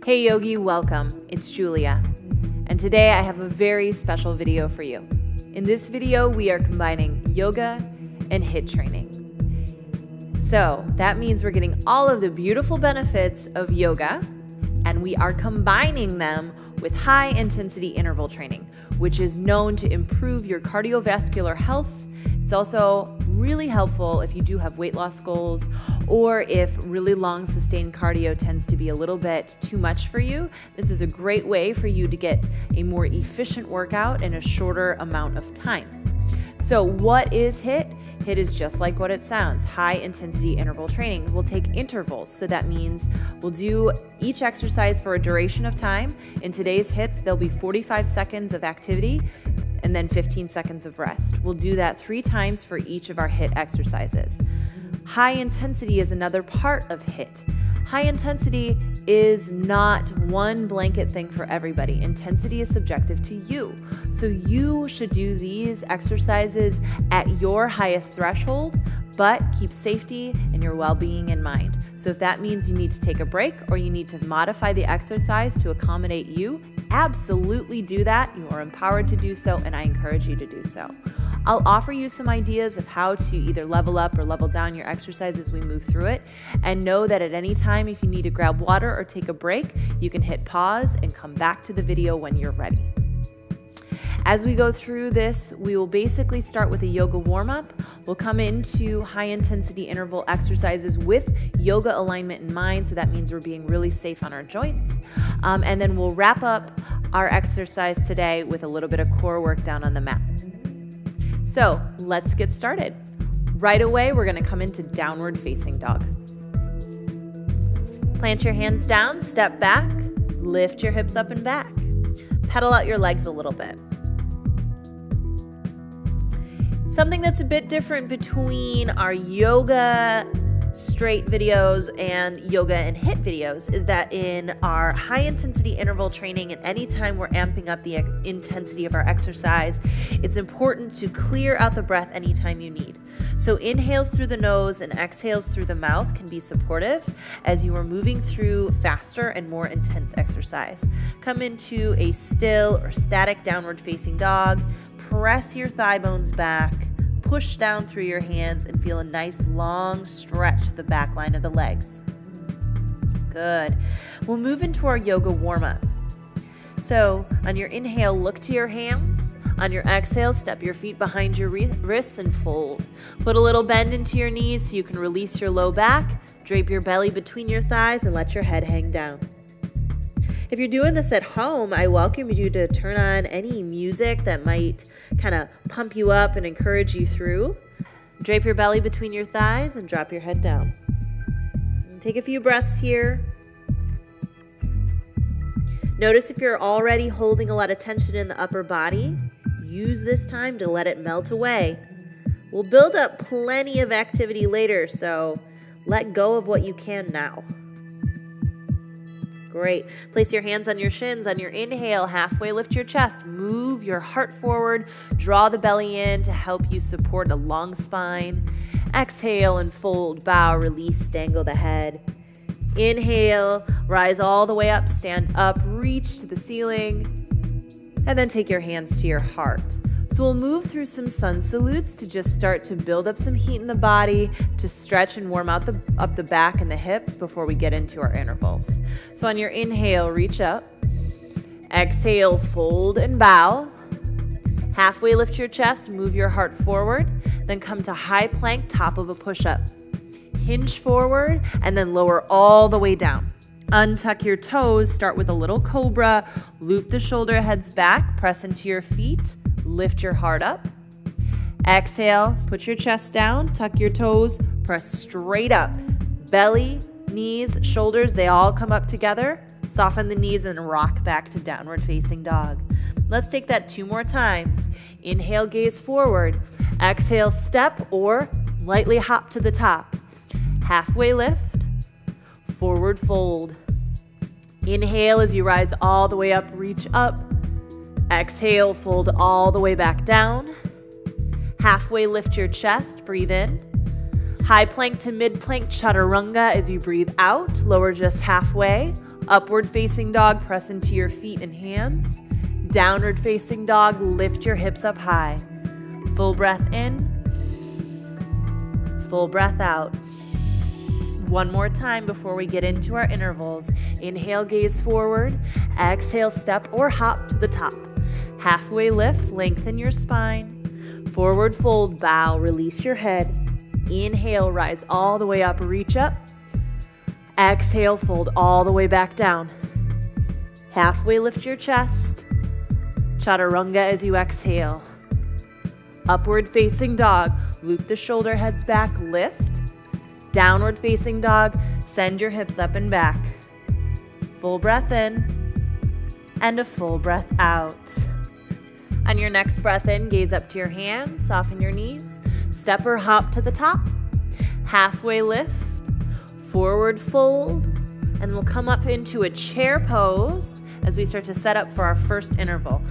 Hey Yogi, welcome. It's Julia. And today I have a very special video for you. In this video, we are combining yoga and HIIT training. So that means we're getting all of the beautiful benefits of yoga, and we are combining them with high intensity interval training, which is known to improve your cardiovascular health. It's also really helpful if you do have weight loss goals, or if really long sustained cardio tends to be a little bit too much for you. This is a great way for you to get a more efficient workout in a shorter amount of time. So what is HIIT? HIIT is just like what it sounds, high intensity interval training. We'll take intervals, so that means we'll do each exercise for a duration of time. In today's HIITs, there'll be 45 seconds of activity and then 15 seconds of rest. We'll do that 3 times for each of our HIIT exercises. High intensity is another part of HIIT. High intensity is not one blanket thing for everybody. Intensity is subjective to you. So you should do these exercises at your highest threshold, but keep safety and your well-being in mind. So if that means you need to take a break or you need to modify the exercise to accommodate you, absolutely do that. You are empowered to do so, and I encourage you to do so. I'll offer you some ideas of how to either level up or level down your exercise as we move through it. And know that at any time, if you need to grab water or take a break, you can hit pause and come back to the video when you're ready. As we go through this, we will basically start with a yoga warm-up. We'll come into high-intensity interval exercises with yoga alignment in mind, so that means we're being really safe on our joints. And then we'll wrap up our exercise today with a little bit of core work down on the mat. So let's get started. Right away, we're gonna come into downward facing dog. Plant your hands down, step back, lift your hips up and back. Pedal out your legs a little bit. Something that's a bit different between our yoga straight videos and yoga and HIIT videos is that in our high intensity interval training, and anytime we're amping up the intensity of our exercise, it's important to clear out the breath anytime you need. So inhales through the nose and exhales through the mouth can be supportive as you are moving through faster and more intense exercise. Come into a still or static downward facing dog, press your thigh bones back, push down through your hands, and feel a nice long stretch to the back line of the legs. Good. We'll move into our yoga warm-up. So on your inhale, look to your hands. On your exhale, step your feet behind your wrists and fold. Put a little bend into your knees so you can release your low back, drape your belly between your thighs, and let your head hang down. If you're doing this at home, I welcome you to turn on any music that might kind of pump you up and encourage you through. Drape your belly between your thighs and drop your head down. And take a few breaths here. Notice if you're already holding a lot of tension in the upper body, use this time to let it melt away. We'll build up plenty of activity later, so let go of what you can now. Great. Place your hands on your shins. On your inhale, halfway lift your chest. Move your heart forward. Draw the belly in to help you support a long spine. Exhale and fold, bow, release, dangle the head. Inhale, rise all the way up, stand up, reach to the ceiling, and then take your hands to your heart. So we'll move through some sun salutes to just start to build up some heat in the body, to stretch and warm out up the back and the hips before we get into our intervals. So on your inhale, reach up. Exhale, fold and bow. Halfway lift your chest, move your heart forward, then come to high plank, top of a push-up. Hinge forward and then lower all the way down. Untuck your toes, start with a little cobra, loop the shoulder heads back, press into your feet, lift your heart up. Exhale, put your chest down, tuck your toes, press straight up. Belly, knees, shoulders, they all come up together. Soften the knees and rock back to downward facing dog. Let's take that 2 more times. Inhale, gaze forward. Exhale, step or lightly hop to the top. Halfway lift, forward fold. Inhale as you rise all the way up, reach up. Exhale, fold all the way back down. Halfway lift your chest, breathe in. High plank to mid plank chaturanga as you breathe out, lower just halfway. Upward facing dog, press into your feet and hands. Downward facing dog, lift your hips up high. Full breath in, full breath out. One more time before we get into our intervals. Inhale, gaze forward. Exhale, step or hop to the top. Halfway lift, lengthen your spine. Forward fold, bow, release your head. Inhale, rise all the way up, reach up. Exhale, fold all the way back down. Halfway lift your chest. Chaturanga as you exhale. Upward facing dog, loop the shoulder heads back, lift. Downward facing dog, send your hips up and back. Full breath in and a full breath out. On your next breath in, gaze up to your hands, soften your knees, step or hop to the top, halfway lift, forward fold, and we'll come up into a chair pose as we start to set up for our first interval.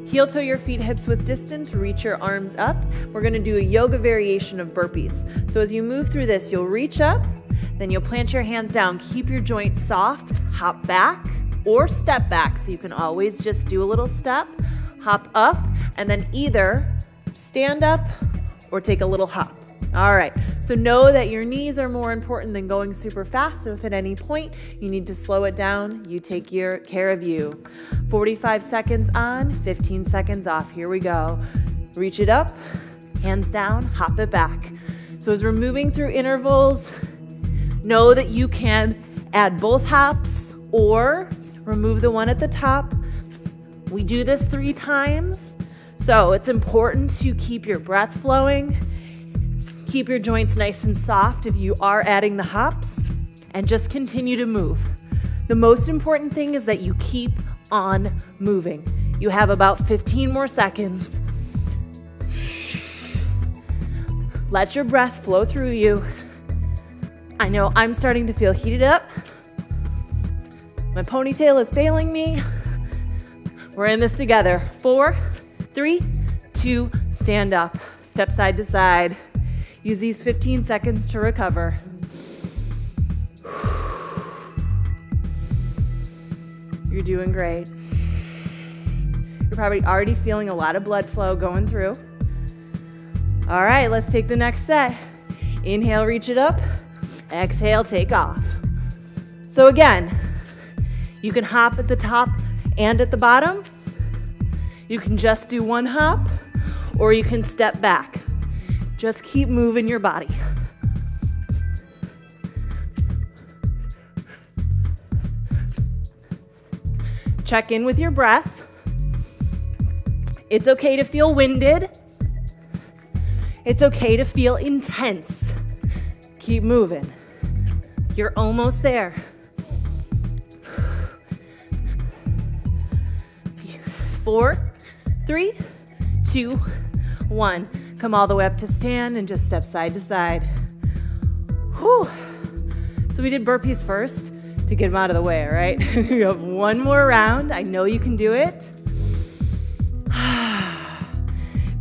Heel toe your feet hips width distance, reach your arms up. We're gonna do a yoga variation of burpees. So as you move through this, you'll reach up, then you'll plant your hands down, keep your joints soft, hop back or step back. So you can always just do a little step, hop up, and then either stand up or take a little hop. All right, so know that your knees are more important than going super fast. So if at any point you need to slow it down, you take care of you. 45 seconds on, 15 seconds off. Here we go. Reach it up, hands down, hop it back. So as we're moving through intervals, know that you can add both hops or remove the one at the top. We do this 3 times, so it's important to keep your breath flowing. Keep your joints nice and soft if you are adding the hops, and just continue to move. The most important thing is that you keep on moving. You have about 15 more seconds. Let your breath flow through you. I know I'm starting to feel heated up. My ponytail is failing me. We're in this together. 4, 3, 2, stand up. Step side to side. Use these 15 seconds to recover. You're doing great. You're probably already feeling a lot of blood flow going through. All right, let's take the next set. Inhale, reach it up. Exhale, take off. So again, you can hop at the top and at the bottom. You can just do one hop, or you can step back. Just keep moving your body. Check in with your breath. It's okay to feel winded. It's okay to feel intense. Keep moving. You're almost there. 4, 3, 2, 1. Come all the way up to stand and just step side to side. Whew. So we did burpees first to get them out of the way, all right? You have one more round. I know you can do it.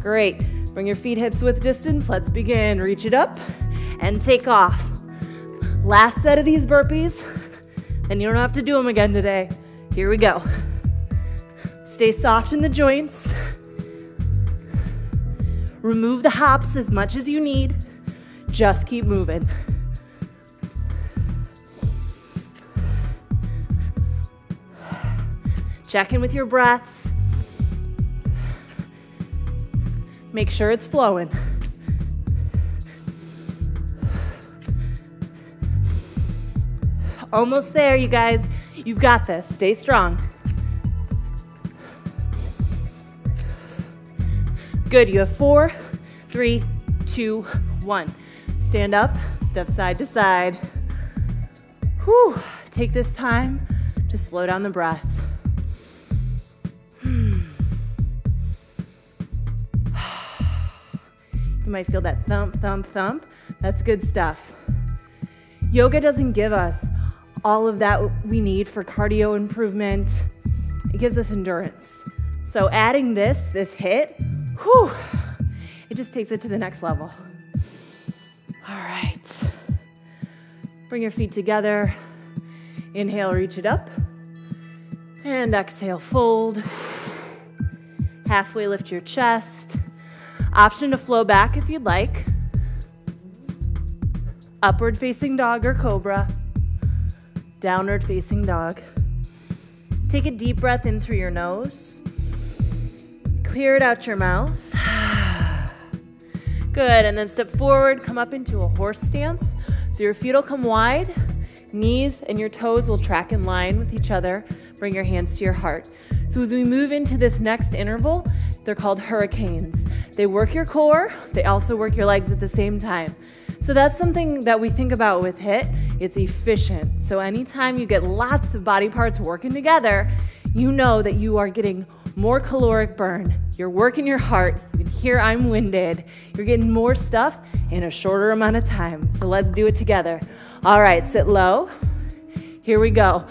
Great. Bring your feet hips width distance. Let's begin. Reach it up and take off. Last set of these burpees, then you don't have to do them again today. Here we go. Stay soft in the joints. Remove the hops as much as you need. Just keep moving. Check in with your breath. Make sure it's flowing. Almost there, you guys. You've got this. Stay strong. Good, you have 4, 3, 2, 1. Stand up, step side to side. Whew. Take this time to slow down the breath. You might feel that thump, thump, thump. That's good stuff. Yoga doesn't give us all of that we need for cardio improvement. It gives us endurance. So adding this HIIT, whew, it just takes it to the next level. All right. Bring your feet together. Inhale, reach it up. And exhale, fold. Halfway lift your chest. Option to flow back if you'd like. Upward facing dog or cobra. Downward facing dog. Take a deep breath in through your nose. Clear it out your mouth. Good, and then step forward, come up into a horse stance. So your feet will come wide, knees and your toes will track in line with each other. Bring your hands to your heart. So as we move into this next interval, they're called hurricanes. They work your core, they also work your legs at the same time. So that's something that we think about with HIIT. It's efficient. So anytime you get lots of body parts working together, you know that you are getting more caloric burn. You're working your heart. You can hear I'm winded. You're getting more stuff in a shorter amount of time. So let's do it together. All right, sit low. Here we go.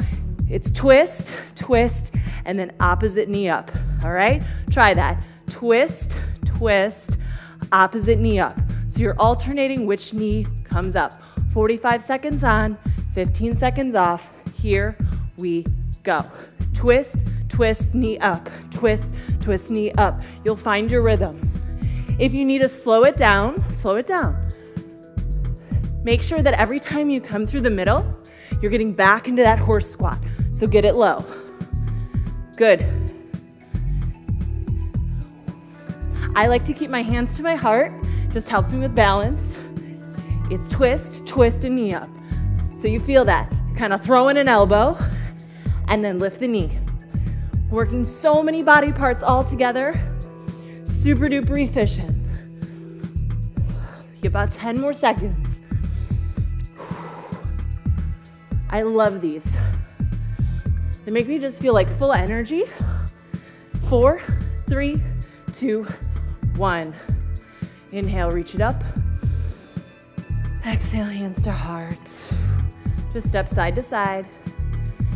It's twist, twist, and then opposite knee up. All right, try that. Twist, twist, opposite knee up. So you're alternating which knee comes up. 45 seconds on, 15 seconds off. Here we go. Twist, twist, knee up. Twist, twist, knee up. You'll find your rhythm. If you need to slow it down, slow it down. Make sure that every time you come through the middle, you're getting back into that horse squat. So get it low. Good. I like to keep my hands to my heart. Just helps me with balance. It's twist, twist, and knee up. So you feel that. Kind of throw in an elbow and then lift the knee. Working so many body parts all together. Super duper efficient. You about 10 more seconds. I love these. They make me just feel like full energy. 4, 3, 2, 1. Inhale, reach it up. Exhale, hands to heart. Just step side to side.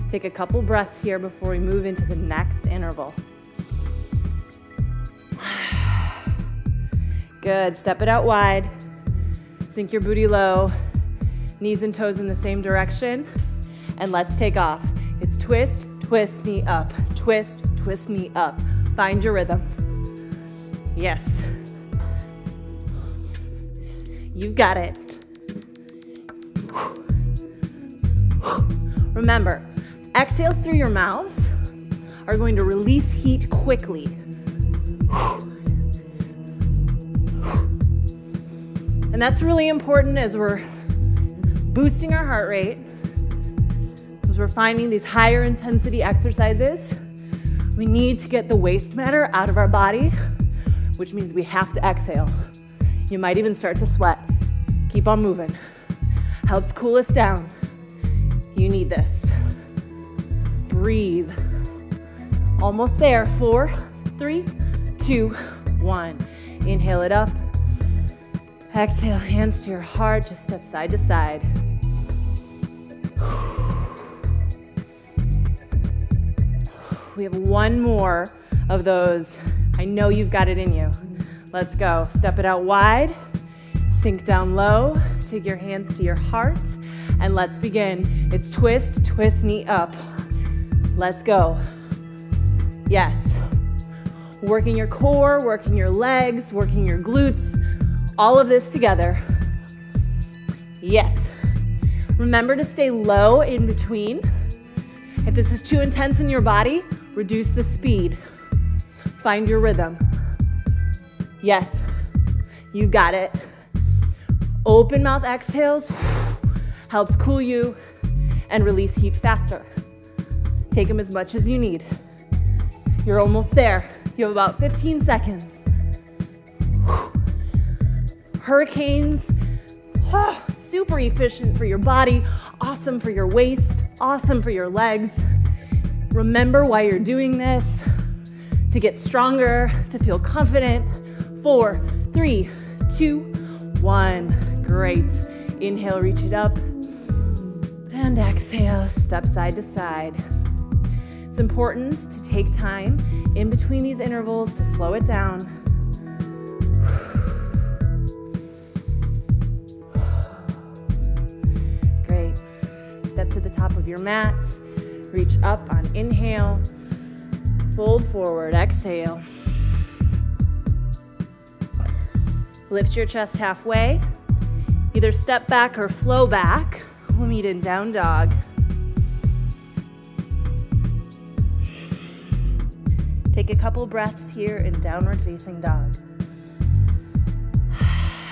Take a couple breaths here before we move into the next interval. Good, step it out wide. Sink your booty low. Knees and toes in the same direction. And let's take off. It's twist, twist, knee up. Twist, twist, knee up. Find your rhythm. Yes. You've got it. Remember, exhales through your mouth are going to release heat quickly. And that's really important as we're boosting our heart rate, as we're finding these higher intensity exercises. We need to get the waste matter out of our body, which means we have to exhale. You might even start to sweat. Keep on moving. Helps cool us down. You need this. Breathe. Almost there. 4, 3, 2, 1. Inhale it up. Exhale, hands to your heart. Just step side to side. We have one more of those. I know you've got it in you. Let's go. Step it out wide. Sink down low. Take your hands to your heart. And let's begin. It's twist, twist, knee up. Let's go. Yes. Working your core, working your legs, working your glutes. All of this together. Yes. Remember to stay low in between. If this is too intense in your body, reduce the speed. Find your rhythm. Yes. You got it. Open mouth exhales helps cool you and release heat faster. Take them as much as you need. You're almost there. You have about 15 seconds. Hurricanes, super efficient for your body, awesome for your waist, awesome for your legs. Remember why you're doing this, to get stronger, to feel confident. 4, 3, 2, 1. Great. Inhale, reach it up. And exhale, step side to side. It's important to take time in between these intervals to slow it down. step to the top of your mat. Reach up on inhale. Fold forward, exhale. Lift your chest halfway. Either step back or flow back. We'll meet in down dog. Take a couple breaths here in downward facing dog.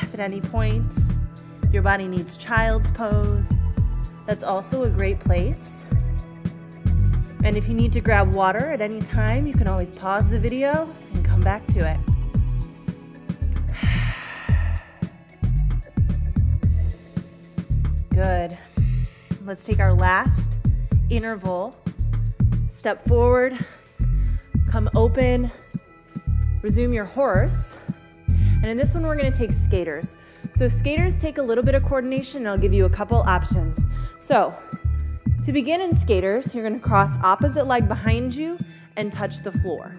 If at any point your body needs child's pose, that's also a great place. And if you need to grab water at any time, you can always pause the video and come back to it. Good. Let's take our last interval. Step forward, come open, resume your horse. And in this one, we're gonna take skaters. So skaters take a little bit of coordination, and I'll give you a couple options. So to begin in skaters, you're gonna cross opposite leg behind you and touch the floor.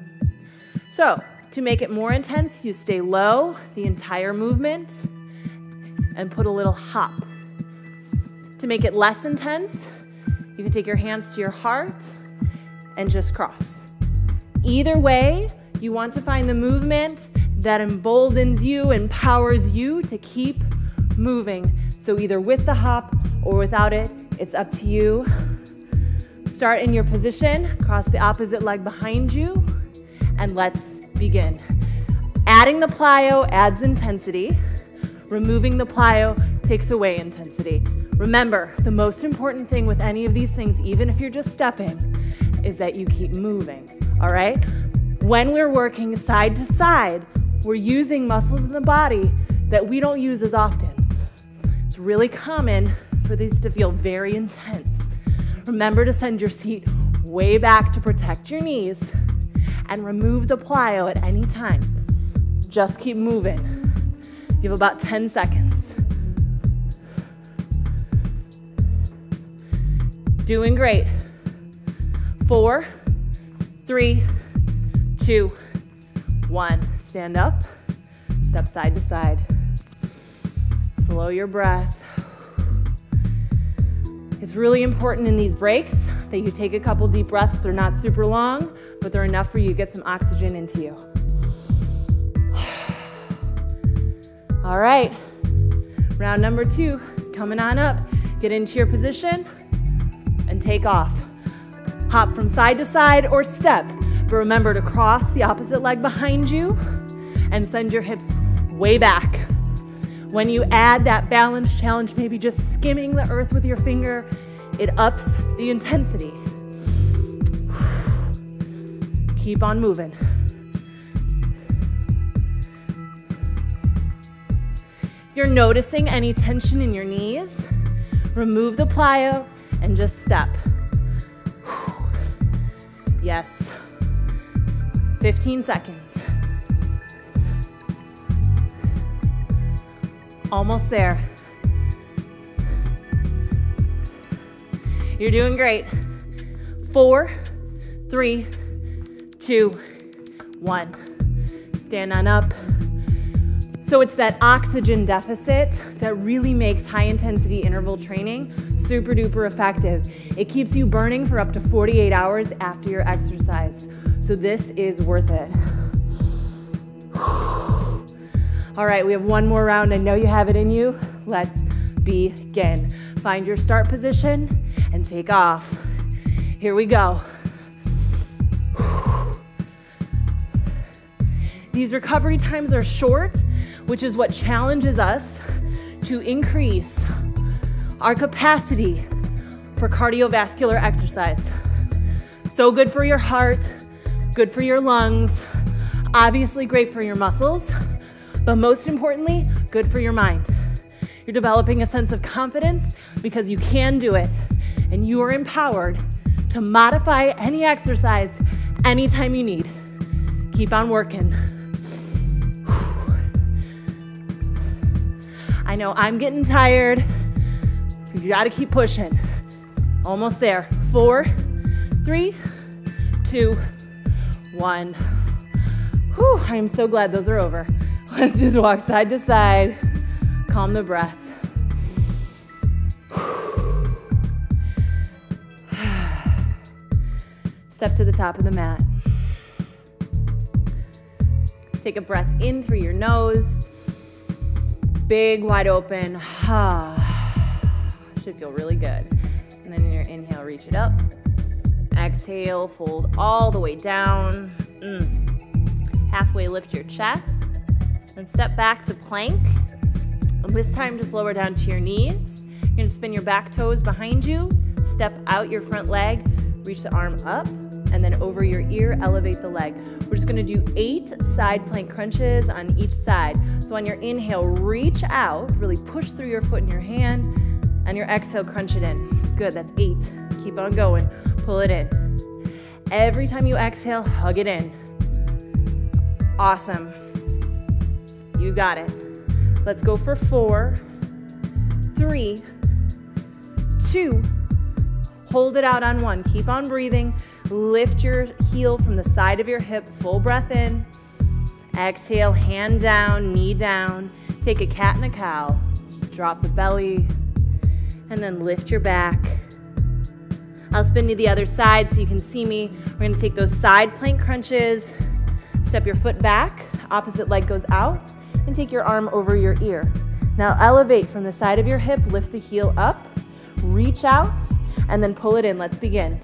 So to make it more intense, you stay low the entire movement and put a little hop. To make it less intense, you can take your hands to your heart and just cross. Either way, you want to find the movement that emboldens you, empowers you to keep moving. So either with the hop or without it, it's up to you. Start in your position, cross the opposite leg behind you, and let's begin. Adding the plyo adds intensity. Removing the plyo takes away intensity. Remember, the most important thing with any of these things, even if you're just stepping, is that you keep moving, all right? When we're working side to side, we're using muscles in the body that we don't use as often. It's really common for these to feel very intense. Remember to send your seat way back to protect your knees and remove the plyo at any time. Just keep moving. You have about 10 seconds. Doing great. 4, 3, 2, 1. Stand up, step side to side. Slow your breath. It's really important in these breaks that you take a couple deep breaths. They're not super long, but they're enough for you to get some oxygen into you. All right, round number 2, coming on up. Get into your position and take off. Hop from side to side or step, but remember to cross the opposite leg behind you and send your hips way back. When you add that balance challenge, maybe just skimming the earth with your finger, it ups the intensity. Keep on moving. If you're noticing any tension in your knees, remove the plyo and just step. Yes. 15 seconds. Almost there. You're doing great. 4, 3, 2, 1. Stand on up. So it's that oxygen deficit that really makes high intensity interval training super duper effective. It keeps you burning for up to 48 hours after your exercise. So this is worth it. All right, we have one more round. I know you have it in you. Let's begin. Find your start position and take off. Here we go. These recovery times are short, which is what challenges us to increase our capacity for cardiovascular exercise. So good for your heart, good for your lungs, obviously great for your muscles, but most importantly, good for your mind. You're developing a sense of confidence because you can do it, and you are empowered to modify any exercise anytime you need. Keep on working. I know I'm getting tired. You gotta keep pushing. Almost there. 4, 3, 2, 1. Whew, I am so glad those are over. Let's just walk side to side. Calm the breath. Step to the top of the mat. Take a breath in through your nose. Big, wide open. Should feel really good. And then in your inhale, reach it up. Exhale, fold all the way down. Halfway lift your chest. Then step back to plank. And this time, just lower down to your knees. You're gonna spin your back toes behind you. Step out your front leg. Reach the arm up. And then over your ear, elevate the leg. We're just gonna do 8 side plank crunches on each side. So on your inhale, reach out, really push through your foot and your hand. And your exhale, crunch it in. Good, that's 8. Keep on going, pull it in. Every time you exhale, hug it in. Awesome. You got it. Let's go for 4, 3, 2. Hold it out on 1. Keep on breathing. Lift your heel from the side of your hip. Full breath in. Exhale, hand down, knee down. Take a cat and a cow. Just drop the belly. And then lift your back. I'll spin to the other side so you can see me. We're gonna take those side plank crunches. Step your foot back. Opposite leg goes out. And take your arm over your ear. Now elevate from the side of your hip. Lift the heel up. Reach out. And then pull it in. Let's begin.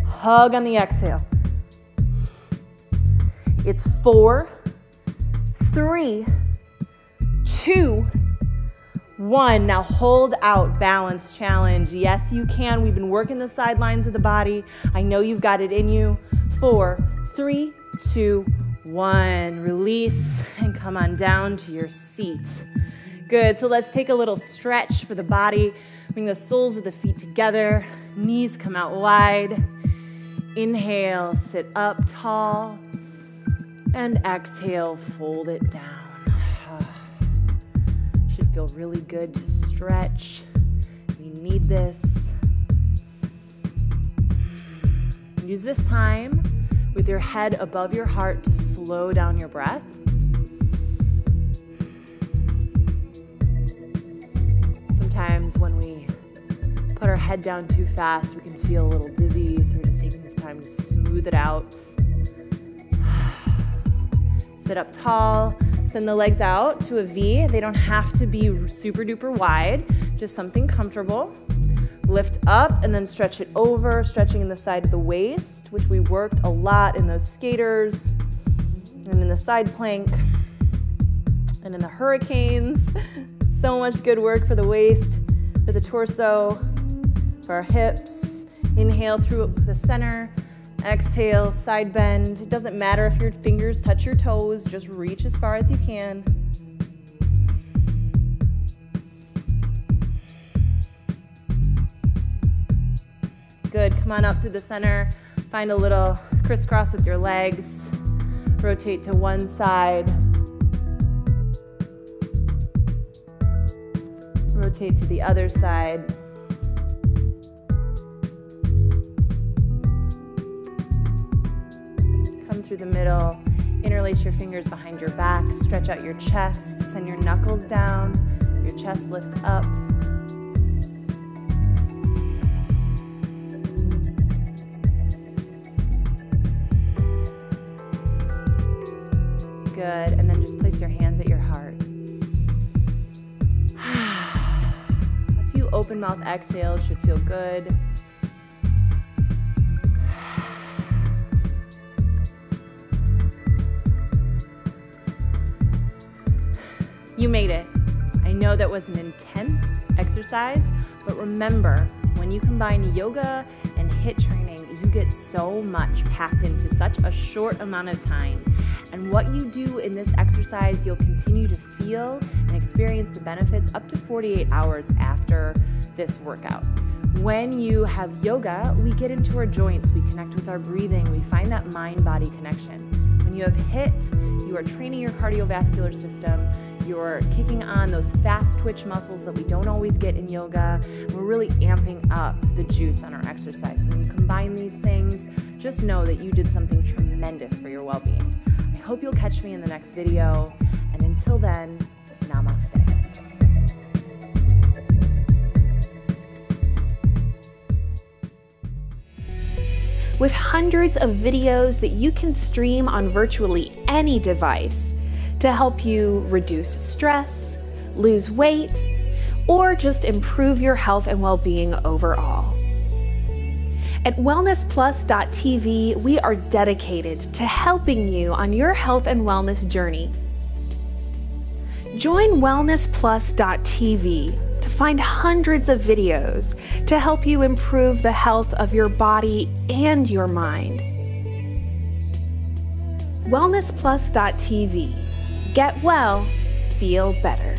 Hug on the exhale. It's 4, 3, 2, 1. Now hold out, balance challenge. Yes, you can. We've been working the sidelines of the body. I know you've got it in you. 4, 3, 2, 1. Release and come on down to your seat. Good, so let's take a little stretch for the body. Bring the soles of the feet together. Knees come out wide. Inhale, sit up tall. And exhale, fold it down. Should feel really good to stretch. We need this. Use this time with your head above your heart to slow down your breath. Sometimes when we put our head down too fast, we can feel a little dizzy, so we're just taking this time to smooth it out. Sit up tall, send the legs out to a V. They don't have to be super duper wide, just something comfortable. Lift up and then stretch it over, stretching in the side of the waist, which we worked a lot in those skaters, and in the side plank, and in the hurricanes. So much good work for the waist, for the torso, for our hips. Inhale through the center. Exhale, side bend. It doesn't matter if your fingers touch your toes. Just reach as far as you can. Good. Come on up through the center. Find a little crisscross with your legs. Rotate to one side. Rotate to the other side. Come through the middle. Interlace your fingers behind your back. Stretch out your chest. Send your knuckles down. Your chest lifts up. Good. And then just place your hands at your heart. Open mouth exhale should feel good. You made it. I know that was an intense exercise, but remember, when you combine yoga and HIIT training, you get so much packed into such a short amount of time. And what you do in this exercise, you'll continue to feel and experience the benefits up to 48 hours after this workout. When you have yoga, we get into our joints, we connect with our breathing, we find that mind-body connection. When you have HIIT, you are training your cardiovascular system, you're kicking on those fast twitch muscles that we don't always get in yoga. We're really amping up the juice on our exercise. So when you combine these things, just know that you did something tremendous for your well-being. I hope you'll catch me in the next video, and until then, namaste. with hundreds of videos that you can stream on virtually any device to help you reduce stress, lose weight, or just improve your health and well-being overall. At wellnessplus.tv, we are dedicated to helping you on your health and wellness journey. Join wellnessplus.tv to find hundreds of videos to help you improve the health of your body and your mind. wellnessplus.tv. Get well, feel better.